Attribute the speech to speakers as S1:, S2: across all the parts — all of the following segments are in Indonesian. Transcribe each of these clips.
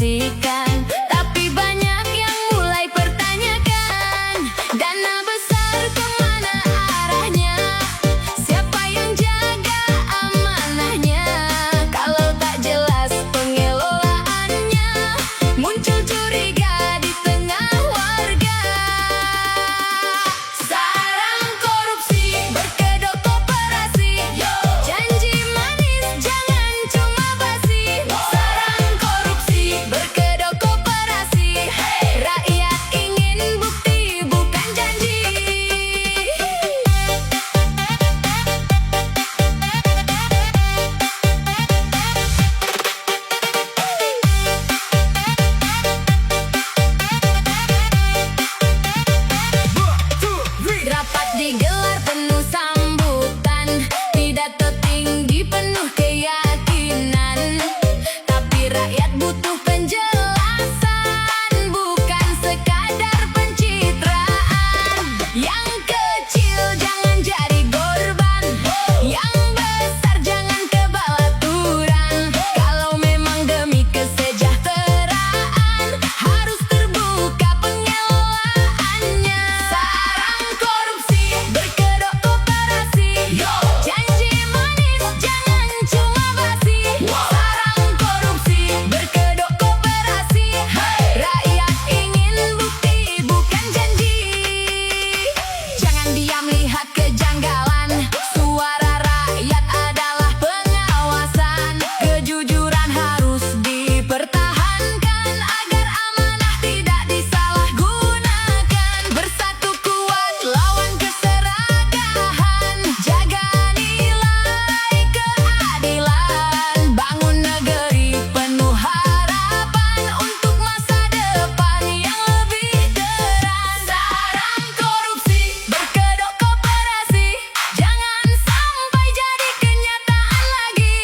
S1: diasumsikan, tapi banyak yang mulai pertanyakan. Dana besar kemana arahnya? Siapa yang jaga amanahnya? Kalau tak jelas pengelolaannya, muncul curiga di tengah warga. Sarang korupsi berkedok koperasi, janji manis jangan cuma basi. Sarang korupsi berkedok koperasi, rakyat ingin bukti bukan janji. Rapat digelar penuh sambutan, pidato tinggi penuh keyakinan, tapi rakyat butuh penjelasan, bukan sekadar pencitraan. Yang kecil jangan jadi korban, yang besar jangan kebal aturan. Kalau memang demi kesejahteraan, harus terbuka pengelolaannya. Sarang korupsi berkedok koperasi, janji manis jangan cuma basi. Sarang korupsi berkedok koperasi, rakyat ingin bukti bukan janji. Jangan diam lihat kejanggalan, suara rakyat adalah pengawasan. Kejujuran harus dipertahankan agar amanah tidak disalahgunakan. Bersatu kuat lawan keserakahan, jaga nilai keadilan, bangun negeri penuh harapan untuk masa depan yang lebih terang. Sarang korupsi berkedok koperasi, jangan sampai jadi kenyataan lagi.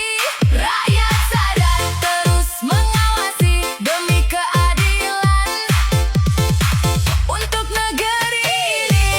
S1: Rakyat sadar terus mengawasi demi keadilan untuk negeri ini.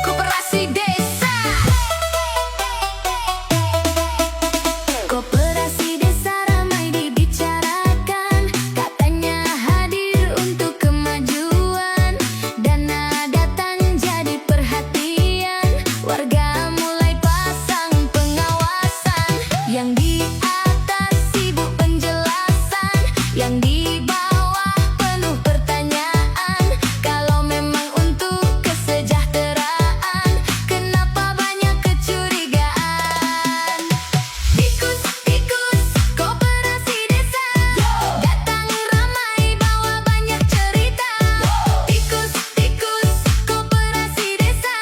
S1: Koperasi desa. Koperasi desa ramai dibicarakan, katanya hadir untuk kemajuan. Dana datang jadi perhatian, warga mulai pasang pengawasan. Yang di atas sibuk penjelasan, yang di bawah penuh pertanyaan. Kalau memang untuk kesejahteraan, kenapa banyak kecurigaan? Tikus-tikus koperasi desa, datang ramai bawa banyak cerita. Tikus-tikus koperasi desa,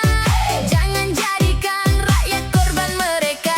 S1: jangan jadikan rakyat korban mereka.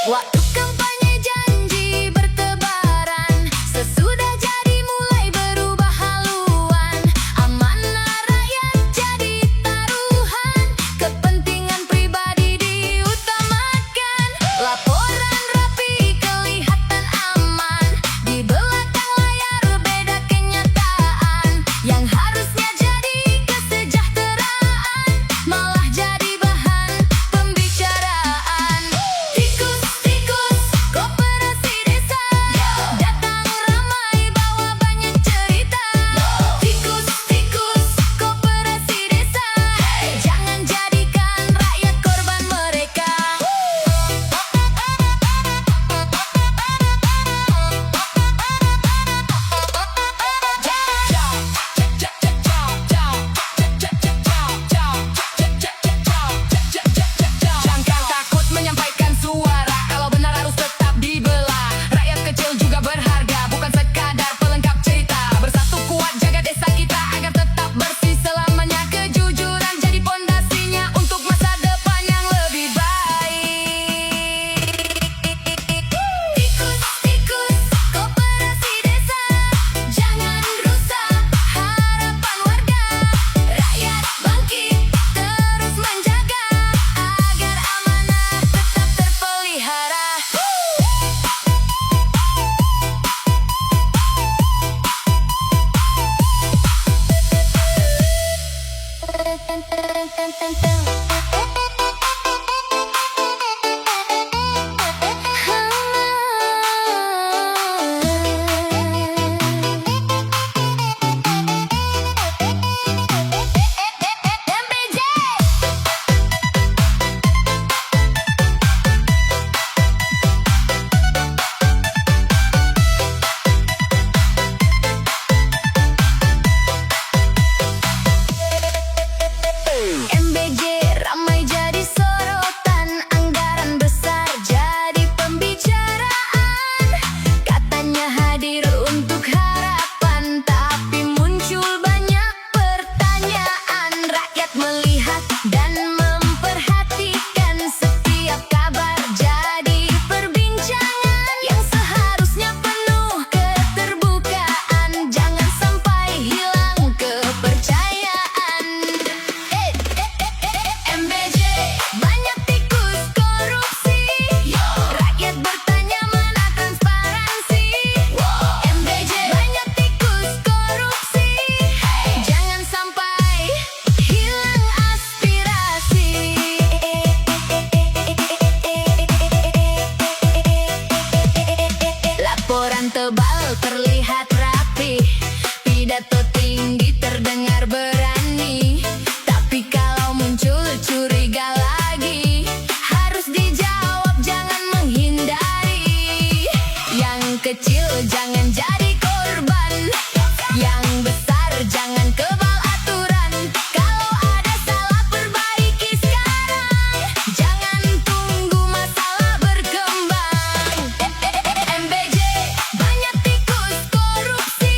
S1: Waktu kampanye janji bertebaran, sesudah jadi mulai berubah haluan. Amanah rakyat jadi taruhan, kepentingan pribadi diutamakan. Laporan rapi kelihatan aman, di belakang layar beda kenyataan. Yang harusnya jadi kesejahteraan, malah jadi bahan pembicaraan. Tikus-tikus kecil jangan jadi korban, yang besar jangan kebal aturan. Kalau ada salah perbaiki sekarang, jangan tunggu masalah berkembang. MBJ banyak tikus korupsi,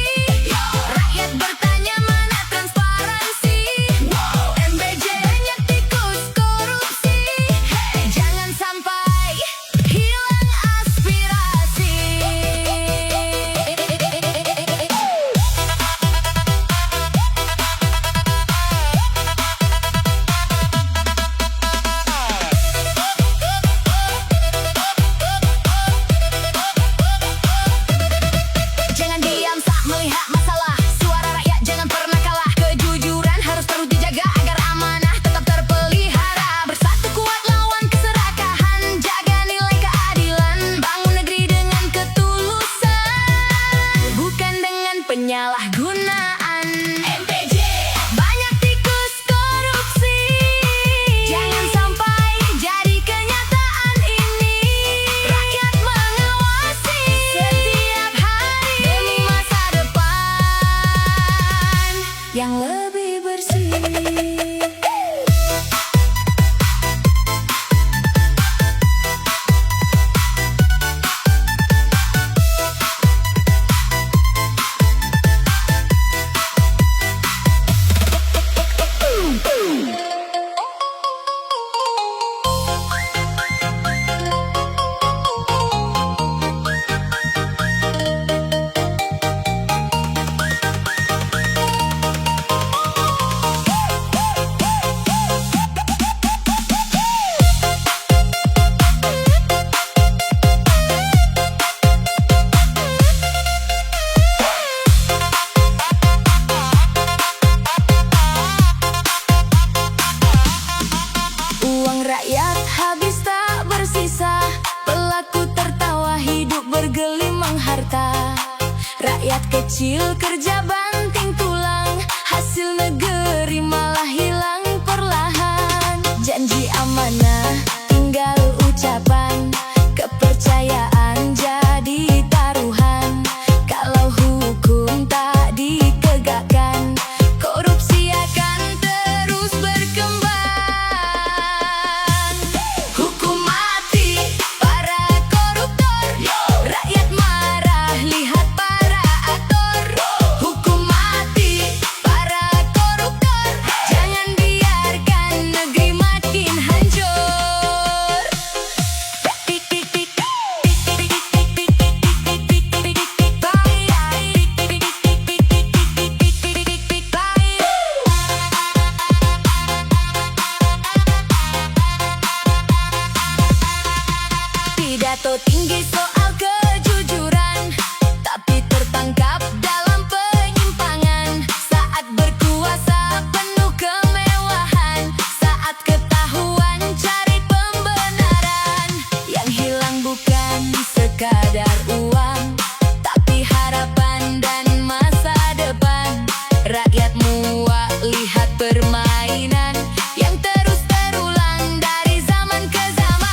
S1: rakyat bertanya mana transparansi. MBJ banyak tikus korupsi, jangan sampai hilang aspirasi. Jangan diam saat melihat masalah, suara rakyat jangan pernah kalah. Kejujuran harus terus dijaga agar amanah tetap terpelihara. Bersatu kuat lawan keserakahan, jaga nilai keadilan, bangun negeri dengan ketulusan, bukan dengan penyalahgunaan. MPJ banyak tikus korupsi, jangan sampai jadi kenyataan ini. Rakyat mengawasi setiap hari demi masa depan yang lebih bersih. Uang rakyat habis tak bersisa, pelaku tertawa hidup bergelimang harta. Rakyat kecil kerja banting tulang, hasil negeri malah hilang perlahan. Janji amanah tinggal ucapan, kepercayaan jadi taruhan. Kalau hukum tak ditegakkan, korupsi akan terus berkembang. Hukum mati para koruptor, rakyat marah lihat para aktor. Hukum mati para koruptor, jangan biarkan negeri makin hancur. Pidato tinggi soal kejujuran, tapi tertangkap dalam penyimpangan. Saat berkuasa penuh kemewahan, saat ketahuan cari pembenaran. Yang hilang bukan sekadar uang, tapi harapan dan masa depan. Rakyat muak lihat permainan yang terus terulang dari zaman ke zaman.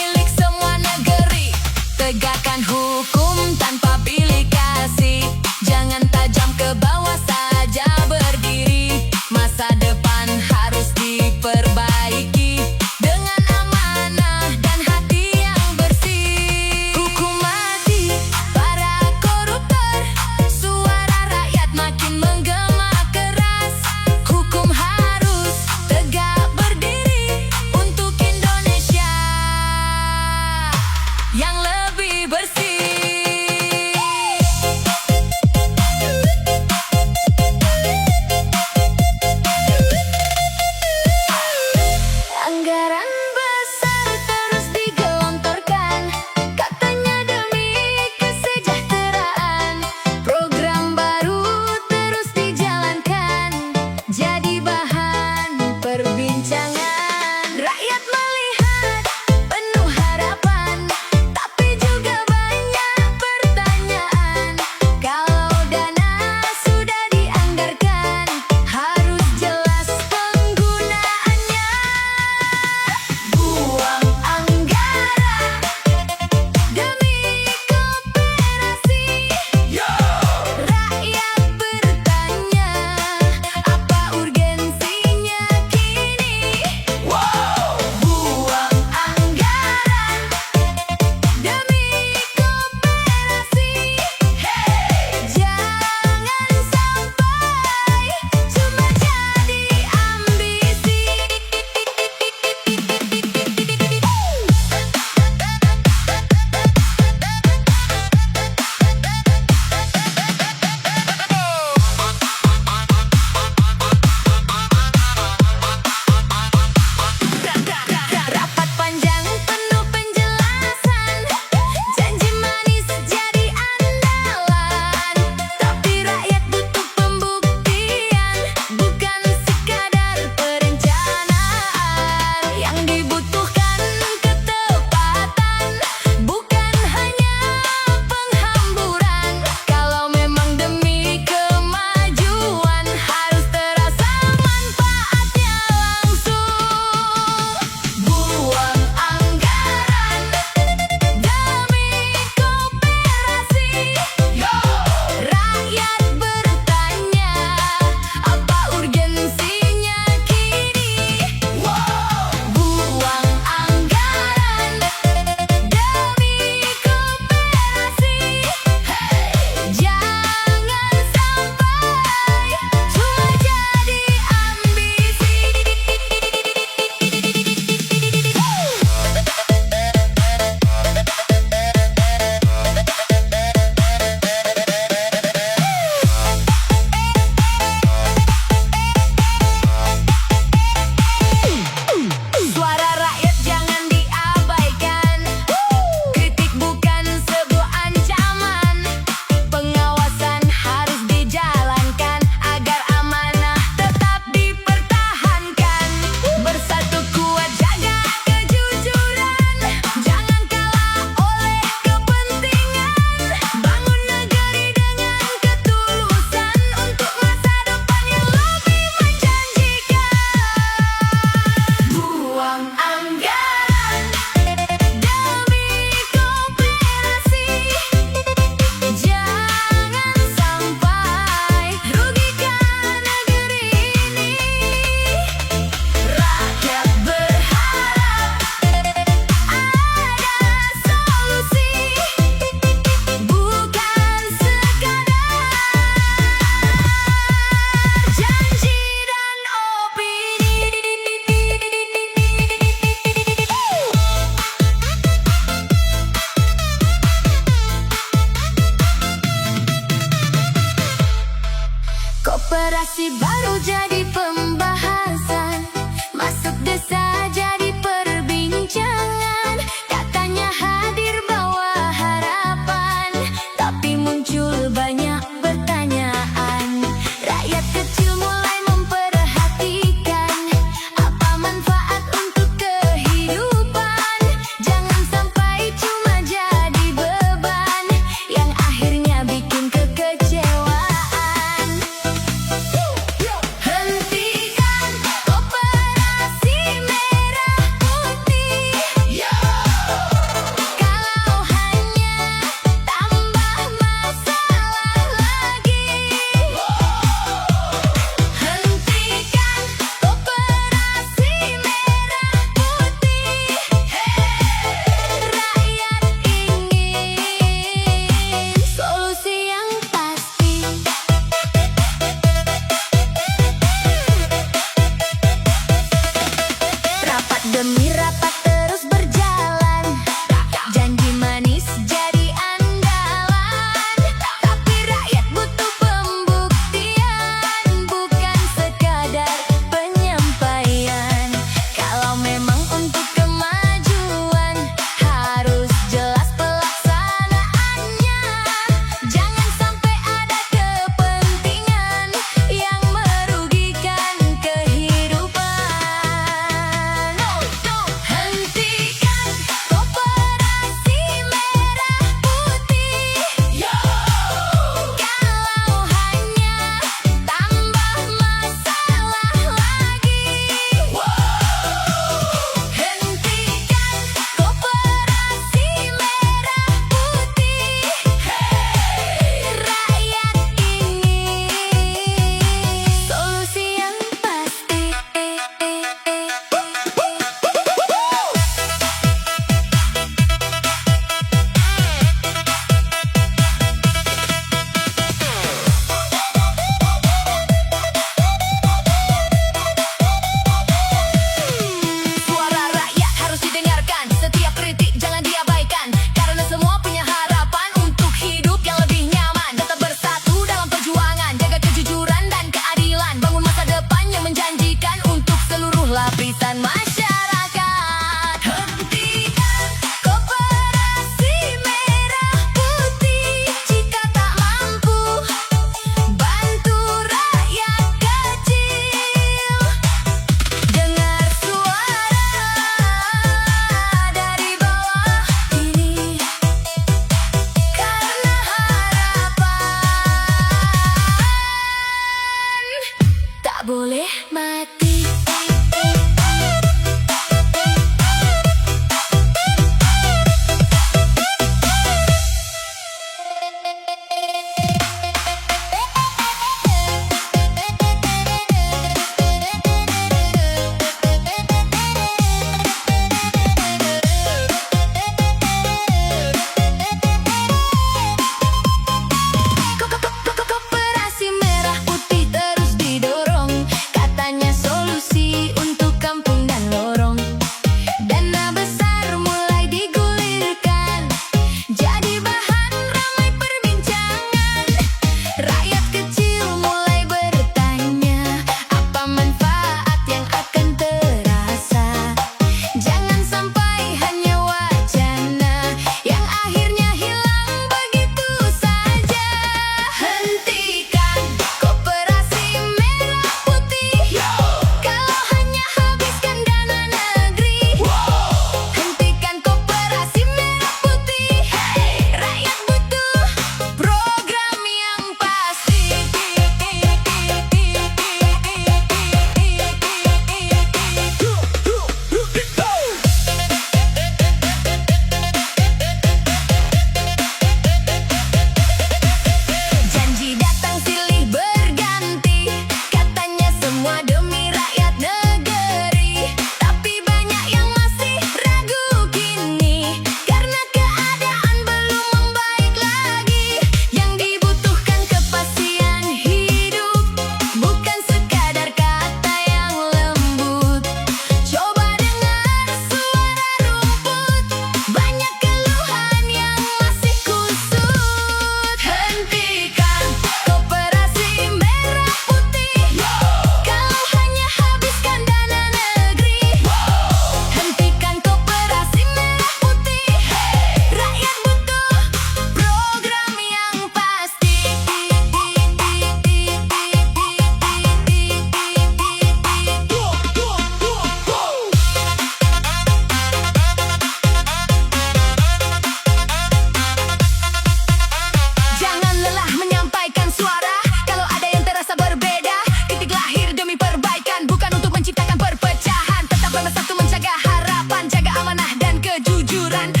S1: kejujuran